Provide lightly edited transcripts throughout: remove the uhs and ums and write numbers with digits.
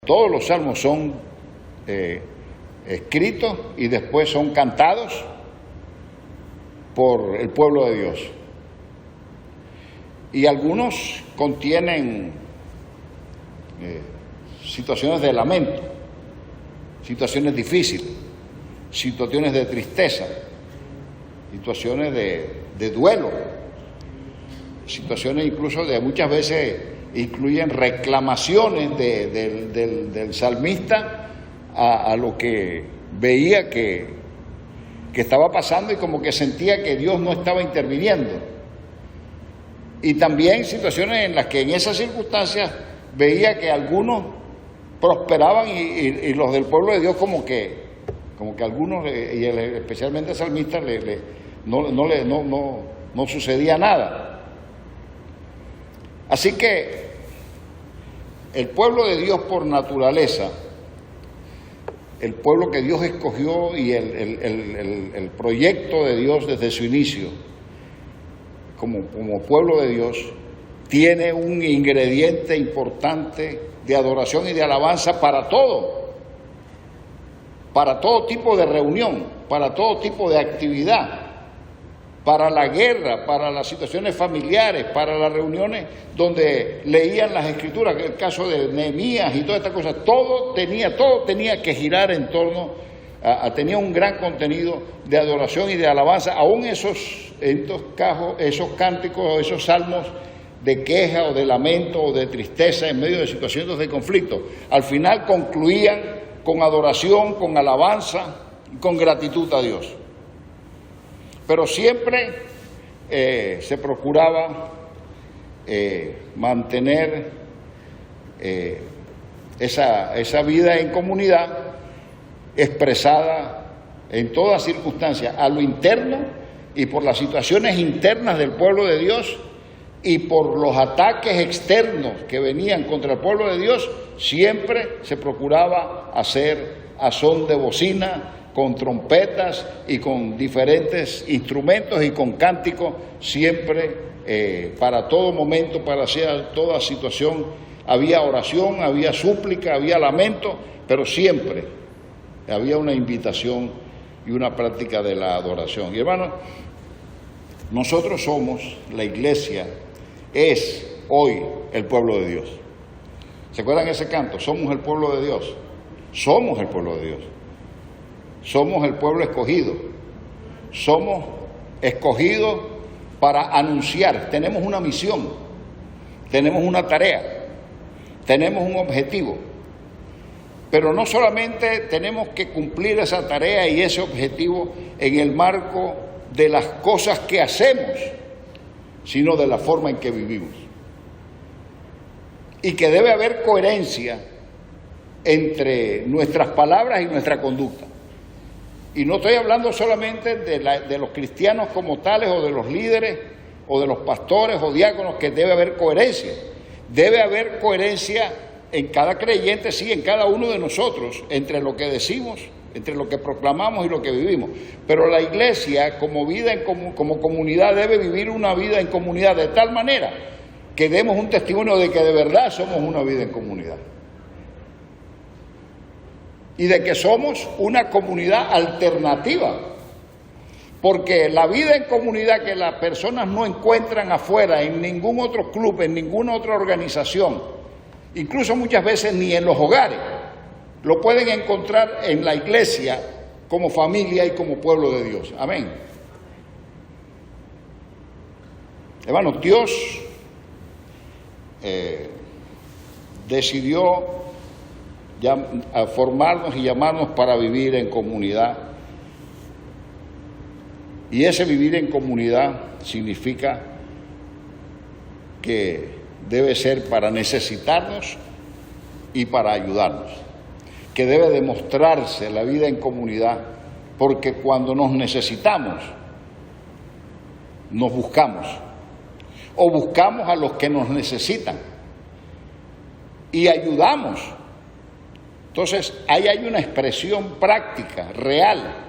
Todos los salmos son escritos y después son cantados por el pueblo de Dios. Y algunos contienen situaciones de lamento, situaciones difíciles, situaciones de tristeza, situaciones de duelo, situaciones incluso de muchas veces incluyen reclamaciones del salmista a lo que veía que estaba pasando y como que sentía que Dios no estaba interviniendo. Y también situaciones en las que en esas circunstancias veía que algunos prosperaban y los del pueblo de Dios como que algunos, y especialmente el salmista, no sucedía nada. Así que el pueblo de Dios por naturaleza, el pueblo que Dios escogió y el proyecto de Dios desde su inicio, como pueblo de Dios, tiene un ingrediente importante de adoración y de alabanza para todo tipo de reunión, para todo tipo de actividad, para la guerra, para las situaciones familiares, para las reuniones donde leían las escrituras, el caso de Nehemías y todas estas cosas, todo tenía que girar en torno tenía un gran contenido de adoración y de alabanza, aún esos cánticos, esos salmos de queja o de lamento o de tristeza en medio de situaciones de conflicto, al final concluían con adoración, con alabanza y con gratitud a Dios. Pero siempre se procuraba mantener esa vida en comunidad expresada en todas circunstancias, a lo interno y por las situaciones internas del pueblo de Dios y por los ataques externos que venían contra el pueblo de Dios, siempre se procuraba hacer a son de bocina, con trompetas y con diferentes instrumentos y con cánticos, siempre para todo momento, para toda situación, había oración, había súplica, había lamento, pero siempre había una invitación y una práctica de la adoración. Y hermanos, nosotros somos, la iglesia es hoy el pueblo de Dios. ¿Se acuerdan ese canto? Somos el pueblo de Dios. Somos el pueblo de Dios. Somos el pueblo escogido. Somos escogidos para anunciar. Tenemos una misión, tenemos una tarea, tenemos un objetivo. Pero no solamente tenemos que cumplir esa tarea y ese objetivo en el marco de las cosas que hacemos, sino de la forma en que vivimos. Y que debe haber coherencia entre nuestras palabras y nuestra conducta. Y no estoy hablando solamente de los cristianos como tales, o de los líderes, o de los pastores o diáconos, que debe haber coherencia. Debe haber coherencia en cada creyente, sí, en cada uno de nosotros, entre lo que decimos, entre lo que proclamamos y lo que vivimos. Pero la iglesia, como comunidad, debe vivir una vida en comunidad de tal manera que demos un testimonio de que de verdad somos una vida en comunidad. Y de que somos una comunidad alternativa. Porque la vida en comunidad que las personas no encuentran afuera, en ningún otro club, en ninguna otra organización, incluso muchas veces ni en los hogares, lo pueden encontrar en la iglesia como familia y como pueblo de Dios. Amén. Hermanos, Dios decidió formarnos y llamarnos para vivir en comunidad. Y ese vivir en comunidad significa que debe ser para necesitarnos y para ayudarnos, que debe demostrarse la vida en comunidad, porque cuando nos necesitamos, nos buscamos, o buscamos a los que nos necesitan y ayudamos. Entonces, ahí hay una expresión práctica, real,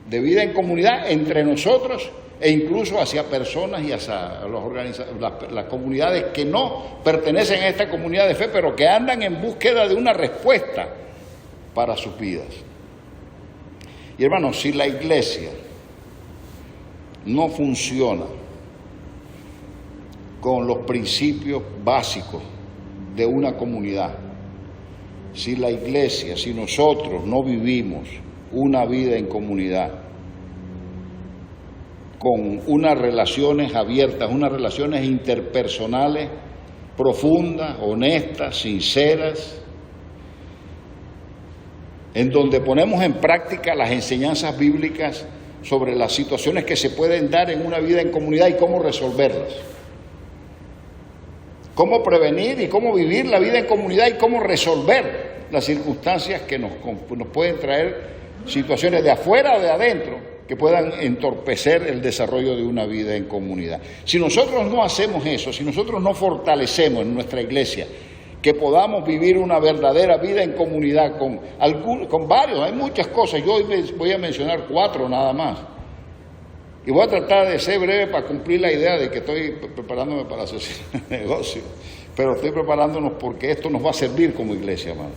de vida en comunidad entre nosotros e incluso hacia personas y hacia las comunidades que no pertenecen a esta comunidad de fe, pero que andan en búsqueda de una respuesta para sus vidas. Y hermanos, si la iglesia no funciona con los principios básicos de una comunidad, si la iglesia, si nosotros no vivimos una vida en comunidad, con unas relaciones abiertas, unas relaciones interpersonales profundas, honestas, sinceras, en donde ponemos en práctica las enseñanzas bíblicas sobre las situaciones que se pueden dar en una vida en comunidad y cómo resolverlas, cómo prevenir y cómo vivir la vida en comunidad y cómo resolver las circunstancias que nos pueden traer situaciones de afuera o de adentro que puedan entorpecer el desarrollo de una vida en comunidad. Si nosotros no hacemos eso, si nosotros no fortalecemos en nuestra iglesia que podamos vivir una verdadera vida en comunidad con varios, hay muchas cosas, yo hoy voy a mencionar 4 nada más, y voy a tratar de ser breve para cumplir la idea de que estoy preparándome para hacer negocio, pero estoy preparándonos porque esto nos va a servir como iglesia, hermano.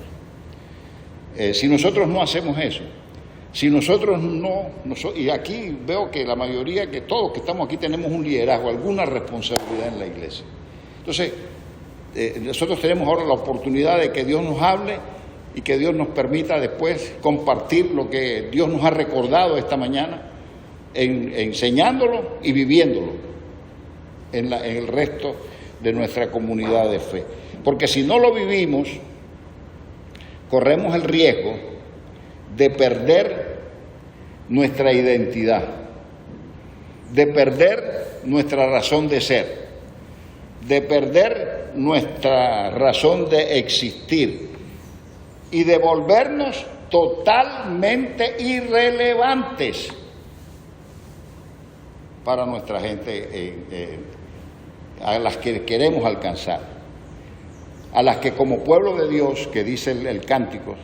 Si nosotros no hacemos eso, si nosotros y aquí veo que la mayoría, que todos que estamos aquí tenemos un liderazgo, alguna responsabilidad en la iglesia. Entonces, nosotros tenemos ahora la oportunidad de que Dios nos hable y que Dios nos permita después compartir lo que Dios nos ha recordado esta mañana, enseñándolo y viviéndolo en el resto de nuestra comunidad de fe. Porque si no lo vivimos, corremos el riesgo de perder nuestra identidad, de perder nuestra razón de ser, de perder nuestra razón de existir y de volvernos totalmente irrelevantes para nuestra gente, a las que queremos alcanzar, a las que como pueblo de Dios, que dice el cántico,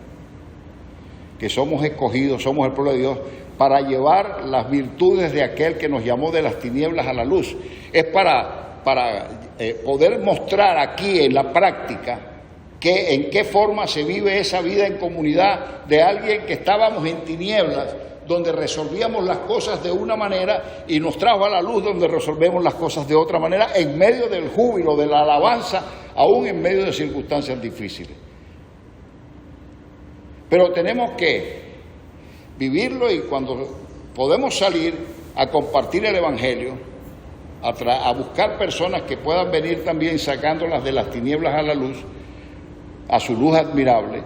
que somos escogidos, somos el pueblo de Dios, para llevar las virtudes de aquel que nos llamó de las tinieblas a la luz. Es para poder mostrar aquí en la práctica en qué forma se vive esa vida en comunidad de alguien que estábamos en tinieblas, donde resolvíamos las cosas de una manera y nos trajo a la luz donde resolvemos las cosas de otra manera, en medio del júbilo, de la alabanza, aún en medio de circunstancias difíciles. Pero tenemos que vivirlo, y cuando podemos salir a compartir el Evangelio, a buscar personas que puedan venir también sacándolas de las tinieblas a la luz, a su luz admirable,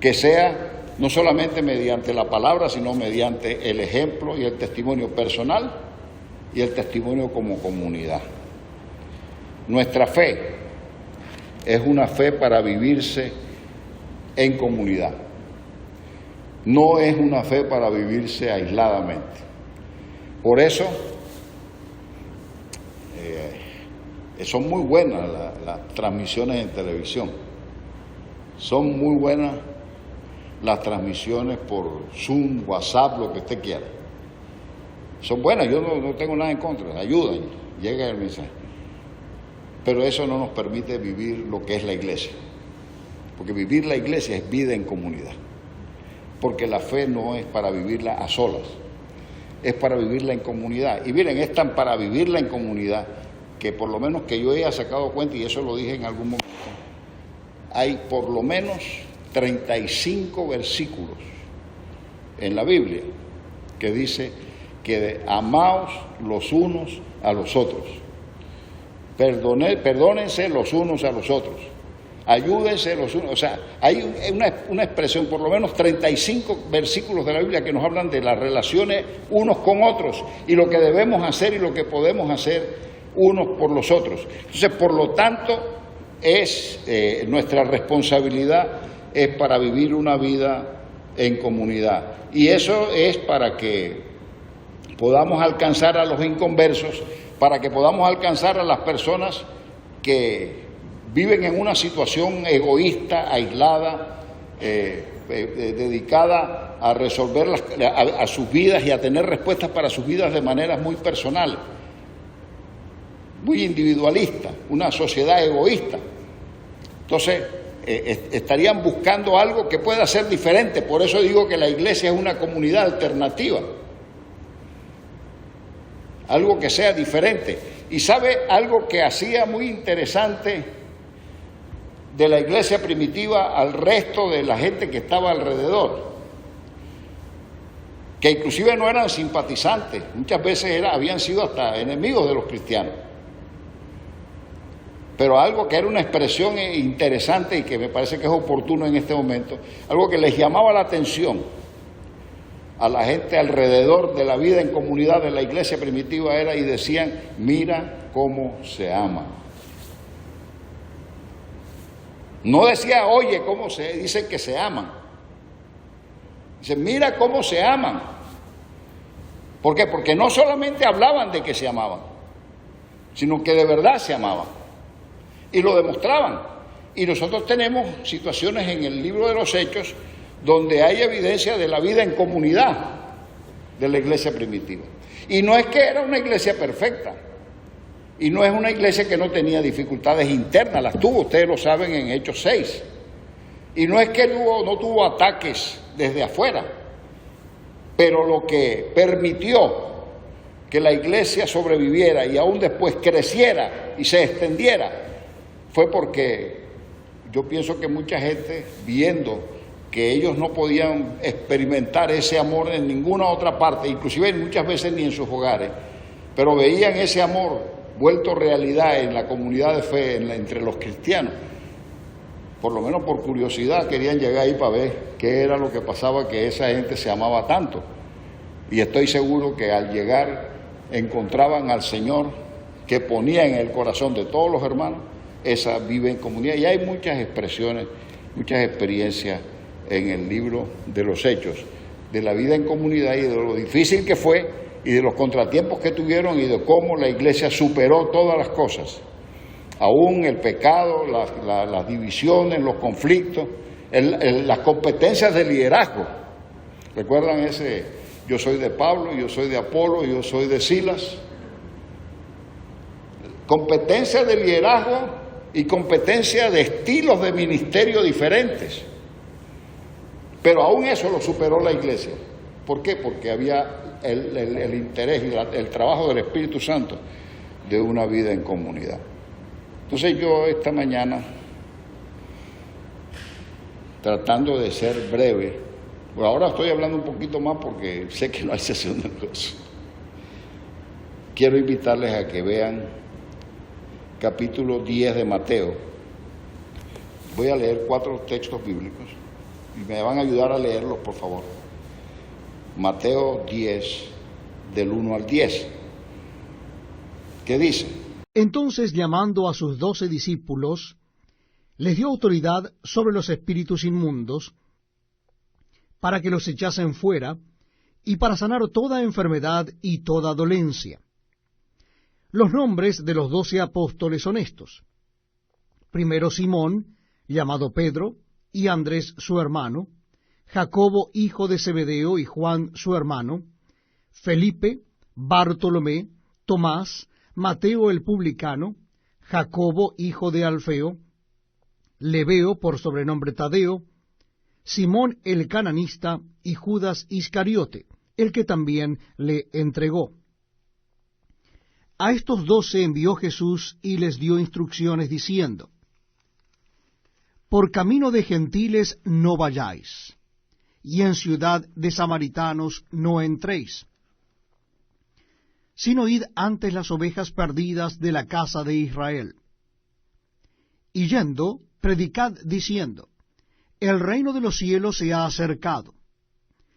que sea no solamente mediante la palabra, sino mediante el ejemplo y el testimonio personal y el testimonio como comunidad. Nuestra fe es una fe para vivirse en comunidad. No es una fe para vivirse aisladamente. Por eso son muy buenas las transmisiones en televisión. Son muy buenas las transmisiones por Zoom, WhatsApp, lo que usted quiera. Son buenas, yo no tengo nada en contra, ayudan, llega el mensaje. Pero eso no nos permite vivir lo que es la iglesia. Porque vivir la iglesia es vida en comunidad. Porque la fe no es para vivirla a solas, es para vivirla en comunidad. Y miren, es tan para vivirla en comunidad que por lo menos que yo haya sacado cuenta, y eso lo dije en algún momento, hay por lo menos 35 versículos en la Biblia que dice que amaos los unos a los otros, perdónense los unos a los otros, ayúdense los unos. O sea, hay una expresión, por lo menos 35 versículos de la Biblia que nos hablan de las relaciones unos con otros y lo que debemos hacer y lo que podemos hacer unos por los otros. Entonces, por lo tanto, nuestra responsabilidad es para vivir una vida en comunidad. Y eso es para que podamos alcanzar a los inconversos, para que podamos alcanzar a las personas que viven en una situación egoísta, aislada, dedicada a resolver a sus vidas y a tener respuestas para sus vidas de maneras muy personales, muy individualistas, una sociedad egoísta. Entonces, estarían buscando algo que pueda ser diferente. Por eso digo que la iglesia es una comunidad alternativa, algo que sea diferente. Y sabe algo que hacía muy interesante de la iglesia primitiva al resto de la gente que estaba alrededor, que inclusive no eran simpatizantes, muchas veces habían sido hasta enemigos de los cristianos, pero algo que era una expresión interesante y que me parece que es oportuno en este momento, algo que les llamaba la atención a la gente alrededor de la vida en comunidad de la iglesia primitiva era, y decían, mira cómo se ama. No decía, oye, cómo se dicen que se aman. Dice, mira cómo se aman. ¿Por qué? Porque no solamente hablaban de que se amaban, sino que de verdad se amaban. Y lo demostraban. Y nosotros tenemos situaciones en el libro de los Hechos donde hay evidencia de la vida en comunidad de la iglesia primitiva. Y no es que era una iglesia perfecta, y no es una iglesia que no tenía dificultades internas, las tuvo, ustedes lo saben en Hechos 6. Y no es que no tuvo ataques desde afuera, pero lo que permitió que la iglesia sobreviviera y aún después creciera y se extendiera fue porque yo pienso que mucha gente, viendo que ellos no podían experimentar ese amor en ninguna otra parte, inclusive muchas veces ni en sus hogares, pero veían ese amor vuelto realidad en la comunidad de fe, entre los cristianos. Por lo menos por curiosidad querían llegar ahí para ver qué era lo que pasaba, que esa gente se amaba tanto. Y estoy seguro que al llegar encontraban al Señor que ponía en el corazón de todos los hermanos esa vive en comunidad. Y hay muchas expresiones, muchas experiencias en el libro de los Hechos, de la vida en comunidad y de lo difícil que fue y de los contratiempos que tuvieron y de cómo la iglesia superó todas las cosas, aún el pecado, las divisiones, los conflictos, las competencias de liderazgo. ¿Recuerdan ese? Yo soy de Pablo, yo soy de Apolo, yo soy de Silas. Competencia de liderazgo y competencia de estilos de ministerio diferentes. Pero aún eso lo superó la iglesia. ¿Por qué? Porque había el interés y el trabajo del Espíritu Santo de una vida en comunidad. Entonces yo esta mañana, tratando de ser breve, bueno, ahora estoy hablando un poquito más porque sé que no hay sesión de gozo. Quiero invitarles a que vean capítulo 10 de Mateo. Voy a leer 4 textos bíblicos y me van a ayudar a leerlos, por favor. Mateo 10, del 1 al 10. ¿Qué dice? Entonces, llamando a sus 12 discípulos, les dio autoridad sobre los espíritus inmundos, para que los echasen fuera, y para sanar toda enfermedad y toda dolencia. Los nombres de los 12 apóstoles son estos: primero Simón, llamado Pedro, y Andrés su hermano, Jacobo hijo de Zebedeo y Juan su hermano, Felipe, Bartolomé, Tomás, Mateo el publicano, Jacobo hijo de Alfeo, Lebeo por sobrenombre Tadeo, Simón el cananista y Judas Iscariote, el que también le entregó. A estos 12 envió Jesús y les dio instrucciones diciendo: por camino de gentiles no vayáis, y en ciudad de samaritanos no entréis, sino id antes las ovejas perdidas de la casa de Israel. Y yendo, predicad diciendo: el reino de los cielos se ha acercado.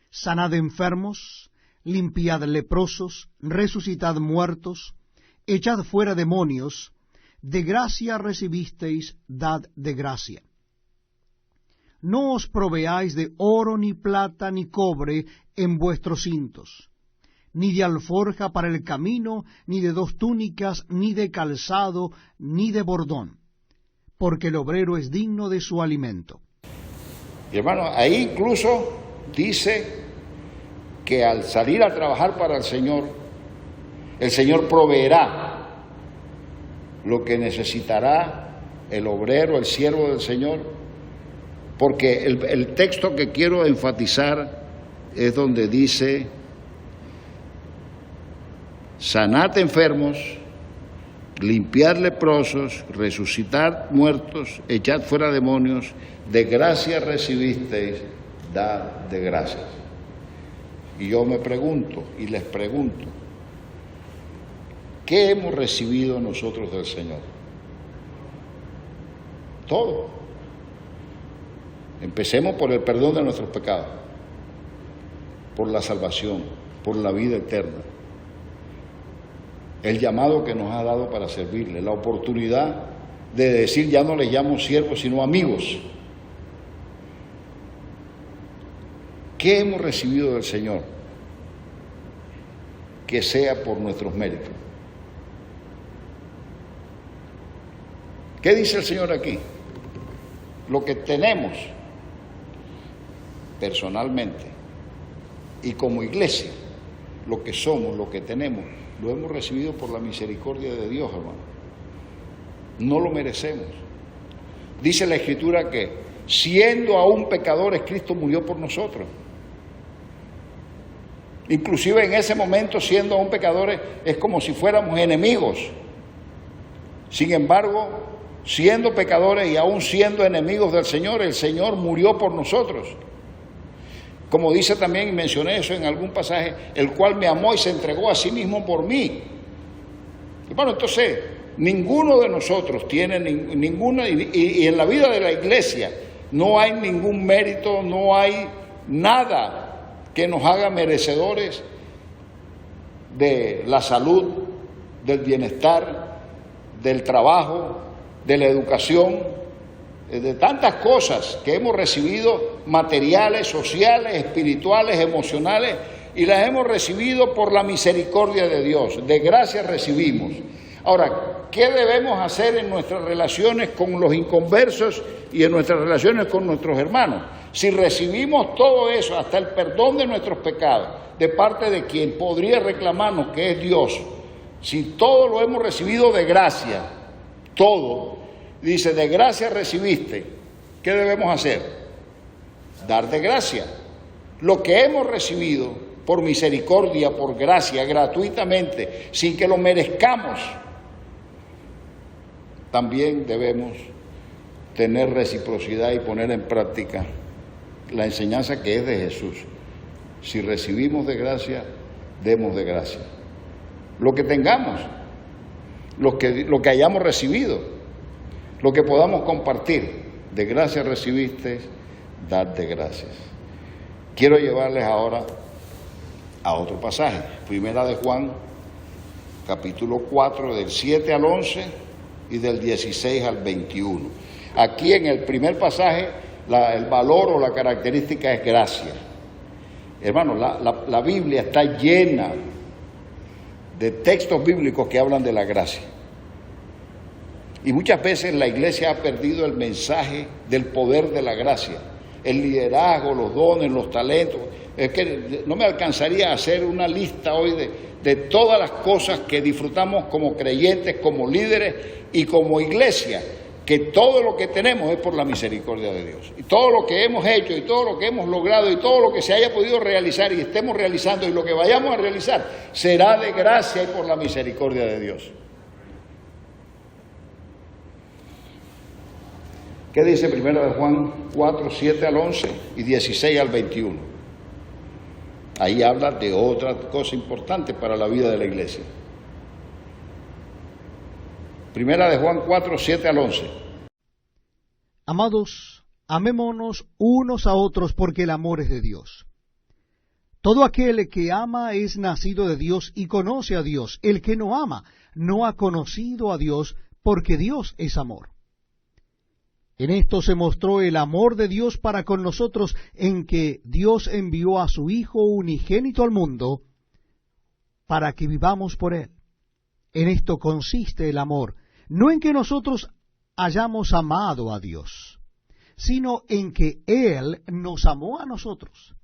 Sanad enfermos, limpiad leprosos, resucitad muertos, echad fuera demonios, de gracia recibisteis, dad de gracia. No os proveáis de oro, ni plata, ni cobre en vuestros cintos, ni de alforja para el camino, ni de 2 túnicas, ni de calzado, ni de bordón, porque el obrero es digno de su alimento. Y hermano, ahí incluso dice que al salir a trabajar para el Señor proveerá lo que necesitará el obrero, el siervo del Señor, porque el texto que quiero enfatizar es donde dice: sanad enfermos, limpiad leprosos, resucitad muertos, echad fuera demonios, de gracia recibisteis, dad de gracias. Y yo me pregunto y les pregunto, ¿qué hemos recibido nosotros del Señor? Todo. Empecemos por el perdón de nuestros pecados, por la salvación, por la vida eterna, el llamado que nos ha dado para servirle, la oportunidad de decir: ya no les llamo siervos sino amigos. ¿Qué hemos recibido del Señor? Que sea por nuestros méritos. ¿Qué dice el Señor aquí? Lo que tenemos personalmente y como iglesia, lo que somos, lo que tenemos, lo hemos recibido por la misericordia de Dios, hermano. No lo merecemos. Dice la Escritura que, siendo aún pecadores, Cristo murió por nosotros. Inclusive en ese momento, siendo aún pecadores, es como si fuéramos enemigos. Sin embargo, siendo pecadores y aún siendo enemigos del Señor, el Señor murió por nosotros. Como dice también, y mencioné eso en algún pasaje, el cual me amó y se entregó a sí mismo por mí. Y bueno, entonces, ninguno de nosotros tiene ninguna, y en la vida de la iglesia no hay ningún mérito, no hay nada que nos haga merecedores de la salud, del bienestar, del trabajo, de la educación, de tantas cosas que hemos recibido, materiales, sociales, espirituales, emocionales, y las hemos recibido por la misericordia de Dios. De gracia recibimos. Ahora, ¿qué debemos hacer en nuestras relaciones con los inconversos y en nuestras relaciones con nuestros hermanos? Si recibimos todo eso, hasta el perdón de nuestros pecados, de parte de quien podría reclamarnos, que es Dios, si todo lo hemos recibido de gracia, todo, dice: de gracia recibiste, ¿qué debemos hacer? Dar de gracia. Lo que hemos recibido por misericordia, por gracia, gratuitamente, sin que lo merezcamos, también debemos tener reciprocidad y poner en práctica la enseñanza que es de Jesús. Si recibimos de gracia, demos de gracia. Lo que tengamos, lo que hayamos recibido, lo que podamos compartir, de gracia recibiste, dad de gracias. Quiero llevarles ahora a otro pasaje, Primera de Juan, capítulo 4, del 7 al 11 y del 16 al 21. Aquí en el primer pasaje, el valor o la característica es gracia. Hermano, la Biblia está llena de textos bíblicos que hablan de la gracia. Y muchas veces la iglesia ha perdido el mensaje del poder de la gracia, el liderazgo, los dones, los talentos. Es que no me alcanzaría a hacer una lista hoy de todas las cosas que disfrutamos como creyentes, como líderes y como iglesia, que todo lo que tenemos es por la misericordia de Dios. Y todo lo que hemos hecho y todo lo que hemos logrado y todo lo que se haya podido realizar y estemos realizando y lo que vayamos a realizar será de gracia y por la misericordia de Dios. ¿Qué dice 1 Juan 4, 7 al 11 y 16 al 21? Ahí habla de otra cosa importante para la vida de la iglesia. 1 Juan 4, 7 al 11. Amados, amémonos unos a otros, porque el amor es de Dios. Todo aquel que ama es nacido de Dios y conoce a Dios. El que no ama no ha conocido a Dios, porque Dios es amor. En esto se mostró el amor de Dios para con nosotros, en que Dios envió a su Hijo unigénito al mundo, para que vivamos por Él. En esto consiste el amor, no en que nosotros hayamos amado a Dios, sino en que Él nos amó a nosotros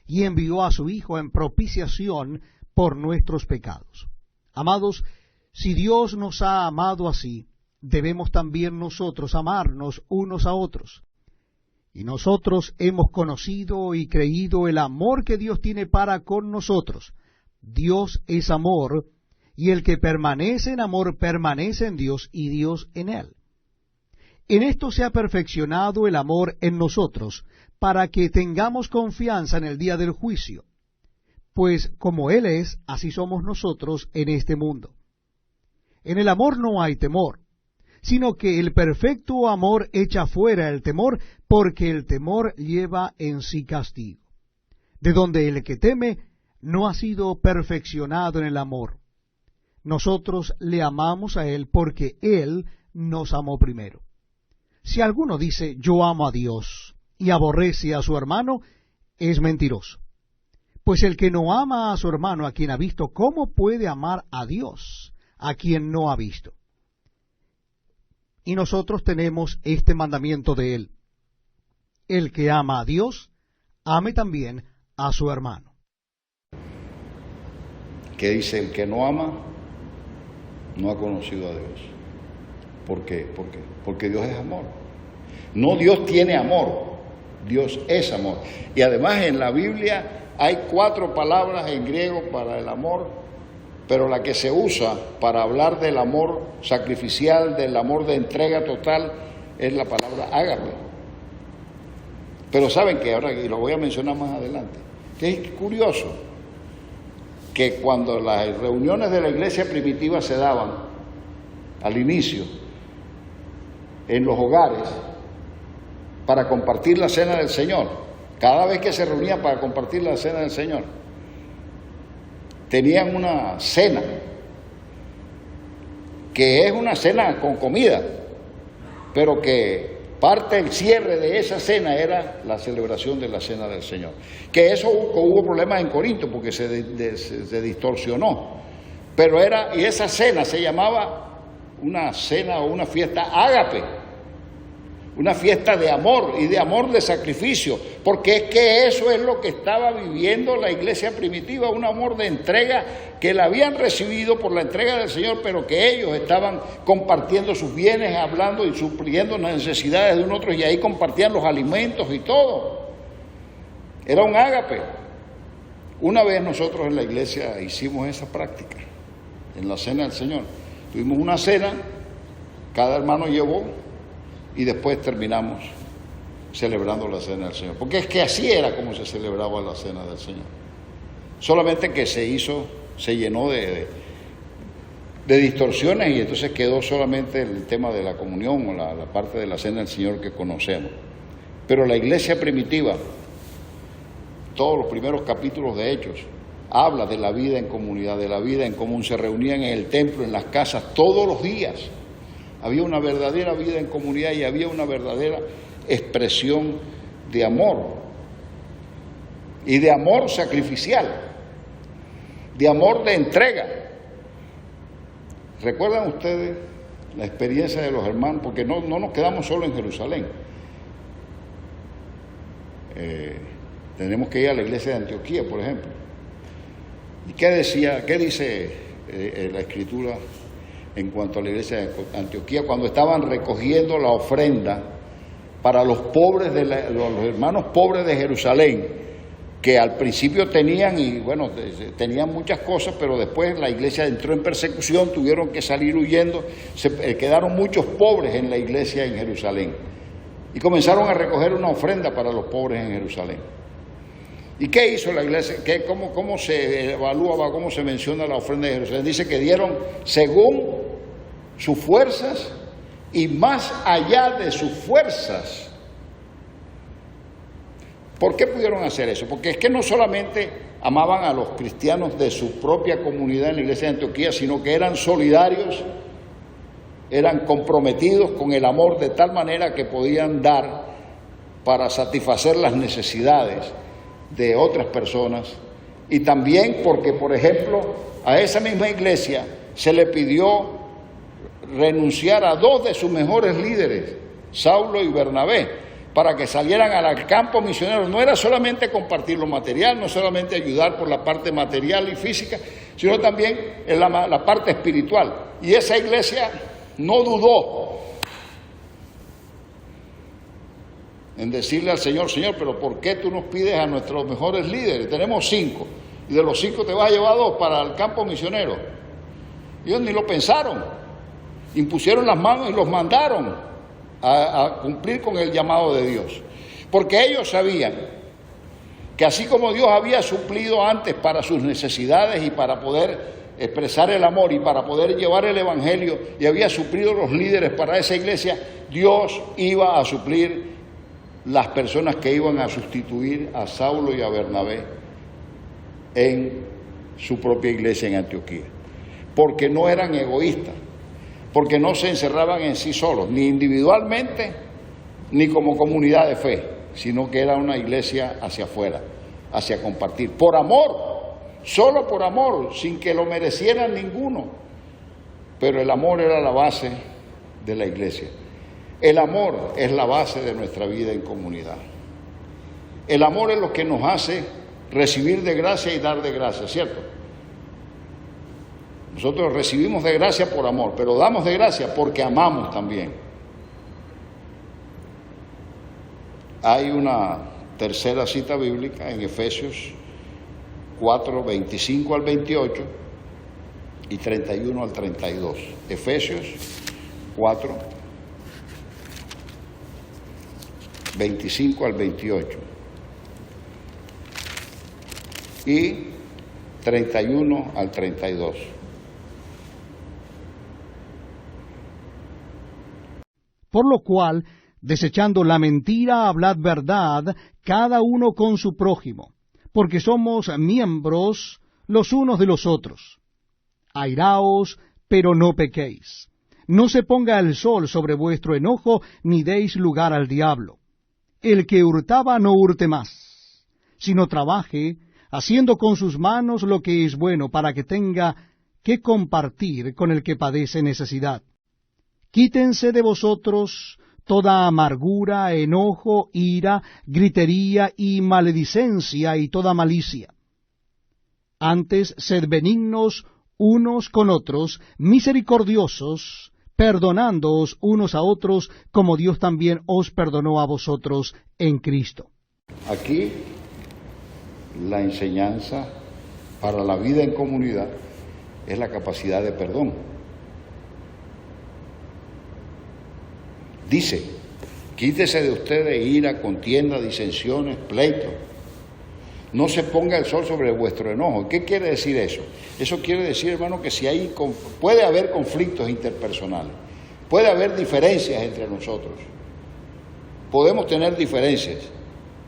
y envió a su Hijo en propiciación por nuestros pecados. Amados, si Dios nos ha amado así, debemos también nosotros amarnos unos a otros. Y nosotros hemos conocido y creído el amor que Dios tiene para con nosotros. Dios es amor, y el que permanece en amor permanece en Dios y Dios en él. En esto se ha perfeccionado el amor en nosotros, para que tengamos confianza en el día del juicio. Pues como Él es, así somos nosotros en este mundo. En el amor no hay temor, sino que el perfecto amor echa fuera el temor, porque el temor lleva en sí castigo, de donde el que teme no ha sido perfeccionado en el amor. Nosotros le amamos a Él porque Él nos amó primero. Si alguno dice, yo amo a Dios, y aborrece a su hermano, es mentiroso. Pues el que no ama a su hermano a quien ha visto, ¿cómo puede amar a Dios a quien no ha visto? Y nosotros tenemos este mandamiento de Él: el que ama a Dios, ame también a su hermano. Que dice, el que no ama, no ha conocido a Dios. ¿Por qué? Porque Dios es amor. No Dios tiene amor, Dios es amor. Y además en la Biblia hay 4 palabras en griego para el amor, pero la que se usa para hablar del amor sacrificial, del amor de entrega total, es la palabra ágape. Pero saben que ahora, y lo voy a mencionar más adelante, que es curioso que cuando las reuniones de la iglesia primitiva se daban al inicio en los hogares para compartir la cena del Señor, cada vez que se reunían para compartir la cena del Señor, tenían una cena, que es una cena con comida, pero que parte del cierre de esa cena era la celebración de la cena del Señor. Que eso hubo problemas en Corinto porque se distorsionó, pero y esa cena se llamaba una cena o una fiesta ágape, una fiesta de amor y de amor de sacrificio, porque es que eso es lo que estaba viviendo la iglesia primitiva, un amor de entrega que la habían recibido por la entrega del Señor, pero que ellos estaban compartiendo sus bienes, hablando y supliendo las necesidades de un otro, y ahí compartían los alimentos y todo. Era un ágape. Una vez nosotros en la iglesia hicimos esa práctica, en la cena del Señor. Tuvimos una cena, cada hermano llevó, y después terminamos celebrando la cena del Señor. Porque es que así era como se celebraba la cena del Señor. Solamente que se llenó de distorsiones, y entonces quedó solamente el tema de la comunión o la parte de la cena del Señor que conocemos. Pero la iglesia primitiva, todos los primeros capítulos de Hechos, habla de la vida en comunidad, de la vida en común. Se reunían en el templo, en las casas, todos los días. Había una verdadera vida en comunidad y había una verdadera expresión de amor, y de amor sacrificial, de amor de entrega. ¿Recuerdan ustedes la experiencia de los hermanos? Porque no nos quedamos solo en Jerusalén. Tenemos que ir a la iglesia de Antioquía, por ejemplo. ¿Y qué dice la Escritura en cuanto a la iglesia de Antioquía, cuando estaban recogiendo la ofrenda para los pobres los hermanos pobres de Jerusalén, que al principio tenían muchas cosas, pero después la iglesia entró en persecución, tuvieron que salir huyendo, quedaron muchos pobres en la iglesia en Jerusalén, y comenzaron a recoger una ofrenda para los pobres en Jerusalén. ¿Y qué hizo la iglesia? ¿Cómo se evalúa, cómo se menciona la ofrenda de Jerusalén? Dice que dieron según sus fuerzas y más allá de sus fuerzas. ¿Por qué pudieron hacer eso? Porque es que no solamente amaban a los cristianos de su propia comunidad en la iglesia de Antioquía, sino que eran solidarios, eran comprometidos con el amor de tal manera que podían dar para satisfacer las necesidades de otras personas. Y también porque, por ejemplo, a esa misma iglesia se le pidió renunciar a 2 de sus mejores líderes, Saulo y Bernabé, para que salieran al campo misionero. No era solamente compartir lo material, no solamente ayudar por la parte material y física, sino también en la parte espiritual. Y esa iglesia no dudó en decirle al Señor: Señor, pero ¿por qué tú nos pides a nuestros mejores líderes? Tenemos 5, y de los 5 te vas a llevar 2 para el campo misionero. Ellos ni lo pensaron, impusieron las manos y los mandaron a cumplir con el llamado de Dios, porque ellos sabían que así como Dios había suplido antes para sus necesidades y para poder expresar el amor y para poder llevar el evangelio, y había suplido los líderes para esa iglesia, Dios iba a suplir las personas que iban a sustituir a Saulo y a Bernabé en su propia iglesia en Antioquía, porque no eran egoístas, porque no se encerraban en sí solos, ni individualmente, ni como comunidad de fe, sino que era una iglesia hacia afuera, hacia compartir, por amor, solo por amor, sin que lo merecieran ninguno. Pero el amor era la base de la iglesia. El amor es la base de nuestra vida en comunidad. El amor es lo que nos hace recibir de gracia y dar de gracia, ¿cierto? Nosotros recibimos de gracia por amor, pero damos de gracia porque amamos también. Hay una tercera cita bíblica en Efesios 4, 25 al 28 y 31 al 32. Efesios 4, 25 al 28 y 31 al 32. Por lo cual, desechando la mentira, hablad verdad, cada uno con su prójimo, porque somos miembros los unos de los otros. Airaos, pero no pequéis. No se ponga el sol sobre vuestro enojo, ni deis lugar al diablo. El que hurtaba no hurte más, sino trabaje, haciendo con sus manos lo que es bueno, para que tenga que compartir con el que padece necesidad. Quítense de vosotros toda amargura, enojo, ira, gritería y maledicencia y toda malicia. Antes, sed benignos unos con otros, misericordiosos, perdonándoos unos a otros, como Dios también os perdonó a vosotros en Cristo. Aquí la enseñanza para la vida en comunidad es la capacidad de perdón. Dice: quítese de ustedes ira, contienda, disensiones, pleitos. No se ponga el sol sobre vuestro enojo. ¿Qué quiere decir eso? Eso quiere decir, hermano, que si puede haber conflictos interpersonales, puede haber diferencias entre nosotros, podemos tener diferencias,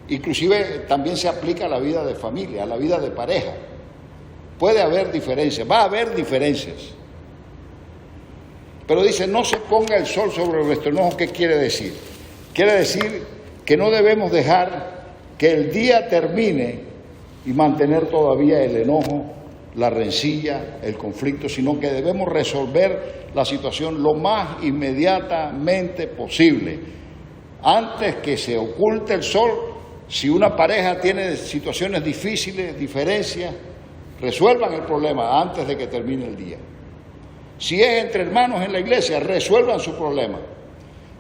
inclusive también se aplica a la vida de familia, a la vida de pareja. Puede haber diferencias, va a haber diferencias. Pero dice: no se ponga el sol sobre vuestro enojo. ¿Qué quiere decir? Quiere decir que no debemos dejar que el día termine y mantener todavía el enojo, la rencilla, el conflicto, sino que debemos resolver la situación lo más inmediatamente posible. Antes que se oculte el sol, si una pareja tiene situaciones difíciles, diferencias, resuelvan el problema antes de que termine el día. Si es entre hermanos en la iglesia, resuelvan su problema.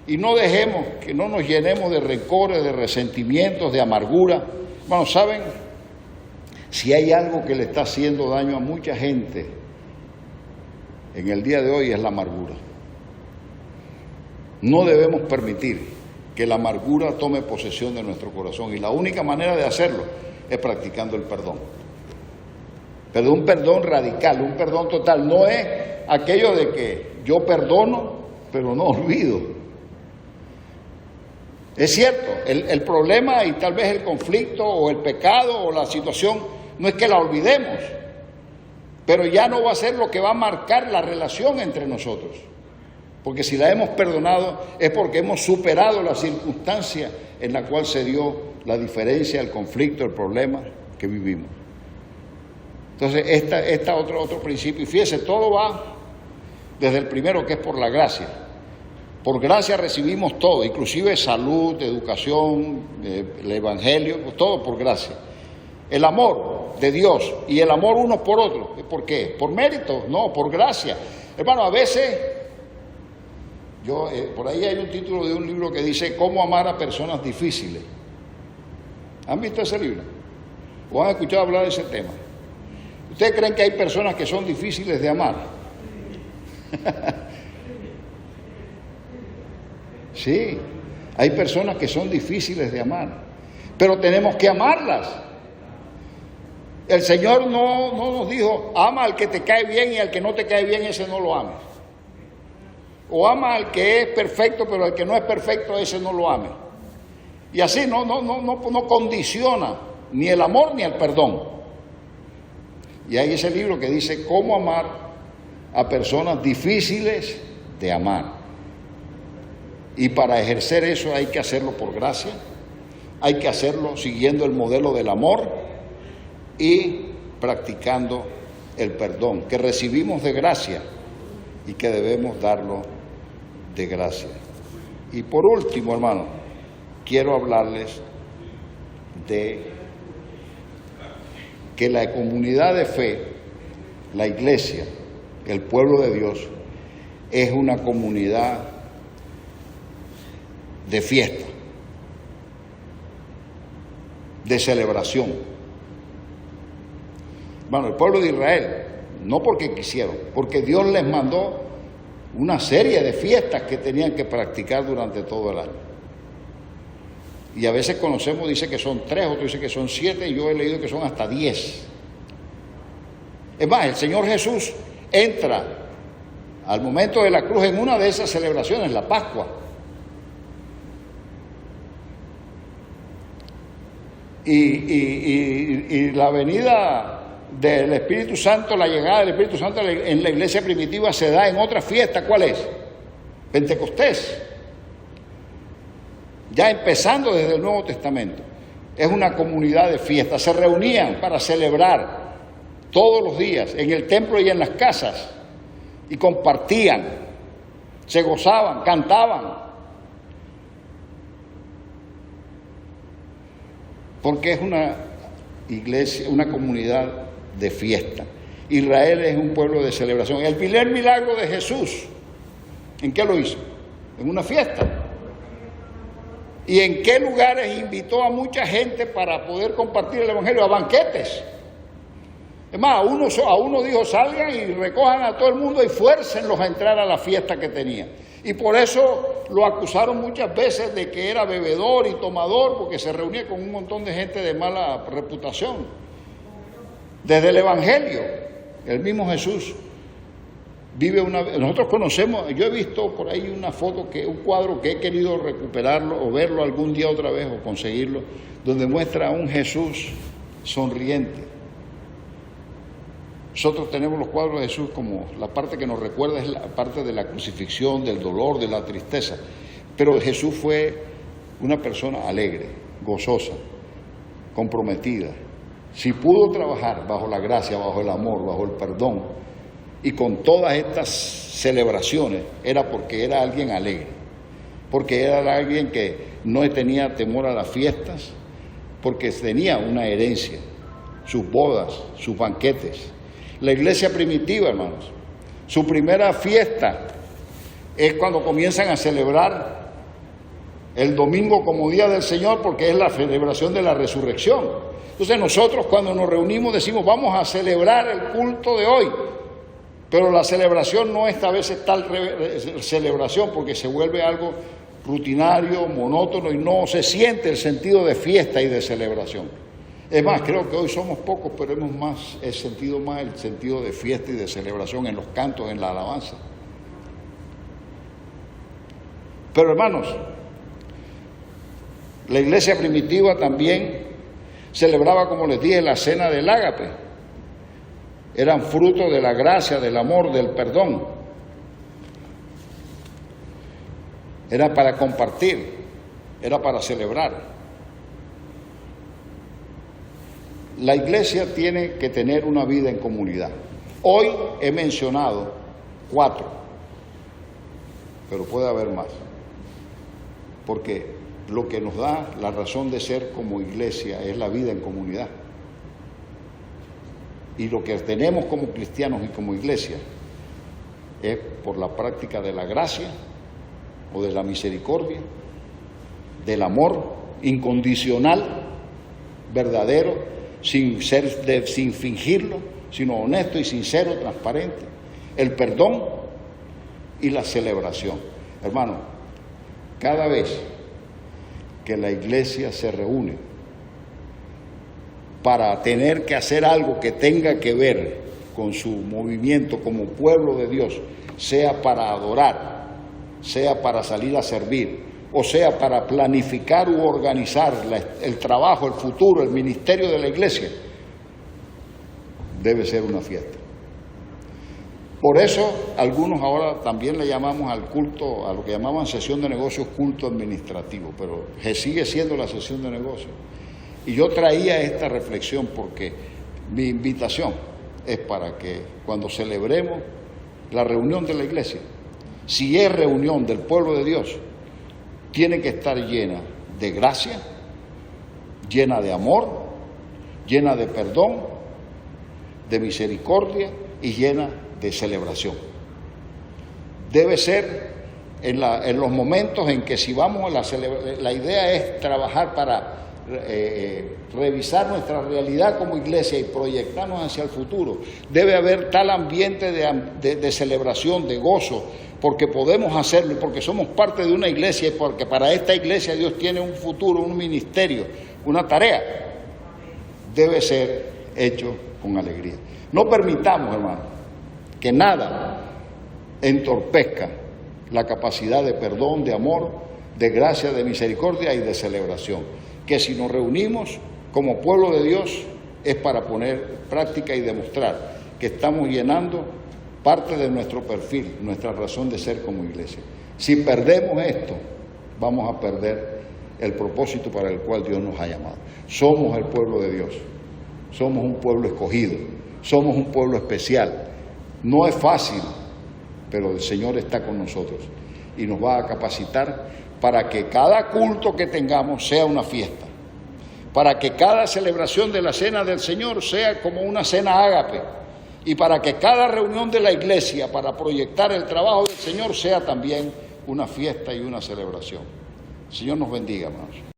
Y no dejemos que no nos llenemos de rencores, de resentimientos, de amargura. Bueno, ¿saben? Si hay algo que le está haciendo daño a mucha gente en el día de hoy, es la amargura. No debemos permitir que la amargura tome posesión de nuestro corazón. Y la única manera de hacerlo es practicando el perdón. Pero un perdón radical, un perdón total. No es aquello de que yo perdono, pero no olvido. Es cierto, el problema y tal vez el conflicto o el pecado o la situación no es que la olvidemos, pero ya no va a ser lo que va a marcar la relación entre nosotros. Porque si la hemos perdonado es porque hemos superado la circunstancia en la cual se dio la diferencia, el conflicto, el problema que vivimos. Entonces, esta otro principio, y fíjese, todo va desde el primero, que es por la gracia. Por gracia recibimos todo, inclusive salud, educación, el evangelio, todo por gracia. El amor de Dios y el amor unos por otros. ¿Por qué? ¿Por mérito? No, por gracia. Hermano, a veces, por ahí hay un título de un libro que dice ¿Cómo amar a personas difíciles? ¿Han visto ese libro? ¿O han escuchado hablar de ese tema? ¿Ustedes creen que hay personas que son difíciles de amar? Sí, hay personas que son difíciles de amar, pero tenemos que amarlas. El Señor no nos dijo, ama al que te cae bien y al que no te cae bien, ese no lo ames. O ama al que es perfecto, pero al que no es perfecto, ese no lo ames. Y así no condiciona ni el amor ni el perdón. Y hay ese libro que dice cómo amar a personas difíciles de amar. Y para ejercer eso hay que hacerlo por gracia, hay que hacerlo siguiendo el modelo del amor y practicando el perdón, que recibimos de gracia y que debemos darlo de gracia. Y por último, hermano, quiero hablarles de que la comunidad de fe, la iglesia, el pueblo de Dios, es una comunidad de fiesta, de celebración. Bueno, el pueblo de Israel, no porque quisieron, porque Dios les mandó una serie de fiestas que tenían que practicar durante todo el año. Y a veces conocemos, dice que son 3, otros dice que son 7, y yo he leído que son hasta 10. Es más, el Señor Jesús entra al momento de la cruz en una de esas celebraciones, la Pascua. Y la venida del Espíritu Santo, la llegada del Espíritu Santo en la iglesia primitiva se da en otra fiesta. ¿Cuál es? Pentecostés. Ya empezando desde el Nuevo Testamento. Es una comunidad de fiesta. Se reunían para celebrar todos los días en el templo y en las casas y compartían, se gozaban, cantaban. Porque es una iglesia, una comunidad de fiesta. Israel es un pueblo de celebración. El primer milagro de Jesús, ¿en qué lo hizo? En una fiesta. ¿Y en qué lugares invitó a mucha gente para poder compartir el evangelio? A banquetes. Es más, a uno dijo, salgan y recojan a todo el mundo y fuércenlos a entrar a la fiesta que tenía. Y por eso lo acusaron muchas veces de que era bebedor y tomador, porque se reunía con un montón de gente de mala reputación. Desde el Evangelio, el mismo Jesús vive nosotros conocemos, yo he visto por ahí una foto, un cuadro que he querido recuperarlo o verlo algún día otra vez o conseguirlo, donde muestra a un Jesús sonriente. Nosotros tenemos los cuadros de Jesús como la parte que nos recuerda es la parte de la crucifixión, del dolor, de la tristeza. Pero Jesús fue una persona alegre, gozosa, comprometida. Si pudo trabajar bajo la gracia, bajo el amor, bajo el perdón y con todas estas celebraciones, era porque era alguien alegre, porque era alguien que no tenía temor a las fiestas, porque tenía una herencia, sus bodas, sus banquetes. La iglesia primitiva, hermanos, su primera fiesta es cuando comienzan a celebrar el domingo como día del Señor, porque es la celebración de la resurrección. Entonces nosotros cuando nos reunimos decimos, vamos a celebrar el culto de hoy, pero la celebración no esta vez es tal celebración, porque se vuelve algo rutinario, monótono, y no se siente el sentido de fiesta y de celebración. Es más, creo que hoy somos pocos, pero hemos sentido más el sentido de fiesta y de celebración en los cantos, en la alabanza. Pero hermanos, la iglesia primitiva también celebraba, como les dije, la cena del ágape. Eran fruto de la gracia, del amor, del perdón. Era para compartir, era para celebrar. La iglesia tiene que tener una vida en comunidad. Hoy he mencionado 4. pero puede haber más. Porque lo que nos da la razón de ser como iglesia es la vida en comunidad. Y lo que tenemos como cristianos y como iglesia es por la práctica de la gracia o de la misericordia, del amor incondicional, verdadero, sin fingirlo, sino honesto y sincero, transparente, el perdón y la celebración. Hermano, cada vez que la iglesia se reúne para tener que hacer algo que tenga que ver con su movimiento como pueblo de Dios, sea para adorar, sea para salir a servir, o sea para planificar u organizar el trabajo, el futuro, el ministerio de la iglesia, debe ser una fiesta. Por eso algunos ahora también le llamamos al culto, a lo que llamaban sesión de negocios, culto administrativo, pero sigue siendo la sesión de negocios. Y yo traía esta reflexión porque mi invitación es para que cuando celebremos la reunión de la iglesia, si es reunión del pueblo de Dios, tiene que estar llena de gracia, llena de amor, llena de perdón, de misericordia y llena de celebración. Debe ser en los momentos en que si vamos a la idea es trabajar para revisar nuestra realidad como iglesia y proyectarnos hacia el futuro. Debe haber tal ambiente de celebración, de gozo, porque podemos hacerlo y porque somos parte de una iglesia y porque para esta iglesia Dios tiene un futuro, un ministerio, una tarea. Debe ser hecho con alegría. No permitamos, hermano, que nada entorpezca la capacidad de perdón, de amor, de gracia, de misericordia y de celebración. Que si nos reunimos como pueblo de Dios es para poner en práctica y demostrar que estamos llenando parte de nuestro perfil, nuestra razón de ser como iglesia. Si perdemos esto, vamos a perder el propósito para el cual Dios nos ha llamado. Somos el pueblo de Dios, somos un pueblo escogido, somos un pueblo especial. No es fácil, pero el Señor está con nosotros y nos va a capacitar para que cada culto que tengamos sea una fiesta, para que cada celebración de la cena del Señor sea como una cena ágape, y para que cada reunión de la iglesia para proyectar el trabajo del Señor sea también una fiesta y una celebración. El Señor nos bendiga, hermanos.